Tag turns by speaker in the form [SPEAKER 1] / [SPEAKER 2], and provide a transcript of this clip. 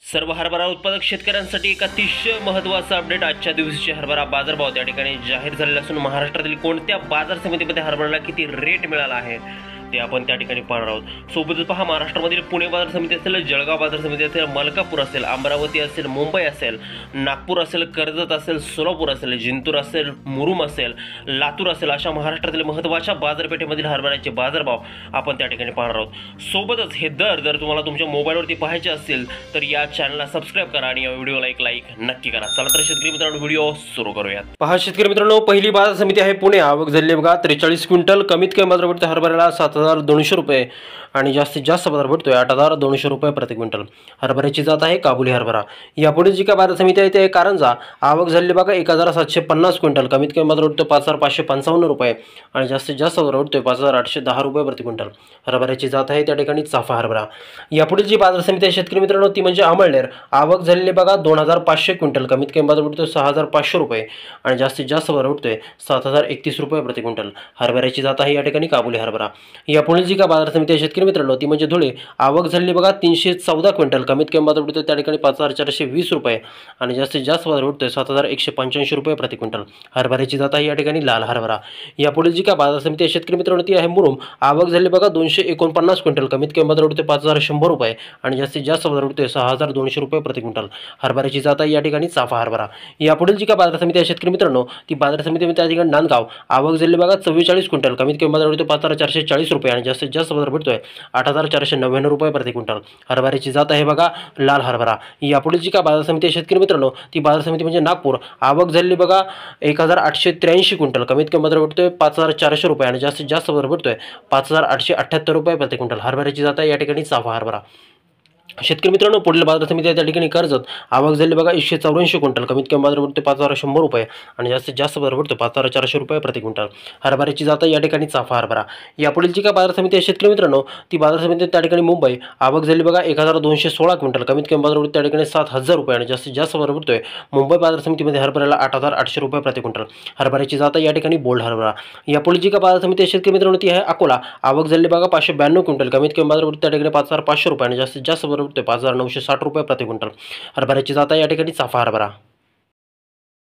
[SPEAKER 1] सर्व हरभरा उत्पादक शेतकऱ्यांसाठी एक अतिशय महत्त्वाचा अपडेट आजच्या दिवशीचे हरभरा बाजारभाव त्या ठिकाणी जाहीर झालेले असून महाराष्ट्रातील कोणत्या बाजार समितीमध्ये हरभऱ्याला किती रेट मिळाला आहे ते आपण त्या ठिकाणी पाहणार आहोत। सोबतच पहा, महाराष्ट्रामधील पुणे बाजार समिती असेल, जळगाव बाजार समिती असेल, मलकापूर असेल, अमरावती असेल, मुंबई असेल, नागपूर असेल, कर्जत असेल, सोलापूर असेल, जिंतूर असेल, मुरुम असेल, लातूर असेल, अशा महाराष्ट्रातील महत्त्वाच्या बाजारपेठेमधील हरभऱ्याचे बाजारभाव आपण त्या ठिकाणी पाहणार आहोत। सोबतच हे दर जर तुम्हाला तुमच्या मोबाईलवरती पाहायचे असतील तर या चॅनलला सबस्क्राइब करा आणि या व्हिडिओला एक लाईक नक्की करा। चला तर शेतकरी मित्रांनो, व्हिडिओ सुरू करूयात। पहा शेतकरी मित्रांनो, पहिली बाजार समिती आहे पुणे। आवक झाली बघा 43 क्विंटल। कमीत कमी बाजार भेटतो हरभऱ्याला 7,200 रुपये आणि जास्तीत जास्त बाजार भेटतोय 8,200 रुपये प्रति क्विंटल। हरभऱ्याची जात आहे काबुली हरभरा। यापुढे जी काय बाजार समिती आहे ते कारंजा। आवक झाली बघा 1,750 क्विंटल। कमीत कमी बाजार भेटतो 5,555 रुपये आणि जास्तीत जास्त बाजार भेटतोय 5,810 रुपये प्रति क्विंटल। हरभऱ्याची जात आहे त्या ठिकाणी चाफा हरभरा। यापुढे जी बाजार समिती आहे शेतकरी मित्रांनो ती म्हणजे अमळनेर। आवक झालेली बघा 2,500 क्विंटल। कमीत कमी बाजार भेटतोय 6,500 रुपये आणि जास्तीत जास्त बाजार भेटतोय 7,031 रुपये प्रति क्विंटल। हरभऱ्याची जात आहे या ठिकाणी काबुली हरभरा। यापुढे जी काय बाजार समिती आहे शेतकरी मित्रांनो ती म्हणजे धुळे। आवक झाली बघा 314 क्विंटल। कमीत कमी बाजार भेटतोय त्या ठिकाणी 5,420 रुपये आणि जास्तीत जास्त बाजार भेटतोय 7,185 रुपये प्रति क्विंटल। हरभऱ्याची जात आहे या ठिकाणी लाल हरभरा। यापुढे जी काय बाजार समिती आहे शेतकरी मित्रांनो ती आहे मुरुम। आवक झाली बघा 249 क्विंटल। कमीत कमी बाजार भेटतोय 5,100 रुपये आणि जास्तीत जास्त बाजार भेटतोय 6,200 रुपये प्रति क्विंटल। हरभऱ्याची जात आहे या ठिकाणी चाफा हरभरा। यापुढे जी काय बाजार समिती आहे शेतकरी मित्रांनो ती बाजार समिती त्या ठिकाणी नांदगाव। आवक झाली बघा 44 क्विंटल। कमीत कमी बाजार भेटतोय 5,440 रुपये आणि जास्तीत जास्त बाजार भेटतोय 8,499 रुपये प्रति क्विंटल। हरभऱ्याची जात आहे बघा लाल हरभरा। यापुढे जी काय बाजार समिती आहे शेतकरी मित्रांनो ती बाजार समिती म्हणजे नागपूर। आवक झाली बघा 1,883 क्विंटल। कमीत कमी बाजार भेटतोय 5,400 रुपये आणि जास्तीत जास्त बाजार भेटतोय 5,878 रुपये प्रति क्विंटल। हरभऱ्याची जात आहे या ठिकाणी चाफा हरभरा। शेतकरी मित्रांनो पुढील बाजार समिती आहे त्या ठिकाणी कर्जत। आवक झाली बघा 184 क्विंटल। कमीत कमी बाजार भेटतोय 5,100 रुपये आणि जास्तीत जास्त बाजार भेटतोय 5,400 रुपये प्रति क्विंटल। हरभऱ्याची जात आहे या ठिकाणी चाफा हरभरा। यापुढील जी काय बाजार समिती आहे शेतकरी मित्रांनो ती बाजार समिती त्या ठिकाणी मुंबई। आवक झाली बघा 1,216 क्विंटल। कमीत कमी बाजार भेटतोय त्या ठिकाणी 7,000 रुपये आणि जास्तीत जास्त बाजार भेटतोय मुंबई बाजार समितीमध्ये हरभऱ्याला 8,800 रुपये प्रति क्विंटल। हरभऱ्याची जात आहे या ठिकाणी बोल्ड हरभरा। यापुढील जी काय बाजार समिती आहे शेतकरी मित्रांनो ती आहे अकोला। आवक झाली बघा 592 क्विंटल। कमीत कमी बाजार भेटतोय त्या ठिकाणी 5,500 रुपये आणि जास्तीत जास्त बाजार भेटतोय 5,960 रुपये प्रति क्विंटल। हरभऱ्याची जात आहे या ठिकाणी चाफा हरभरा।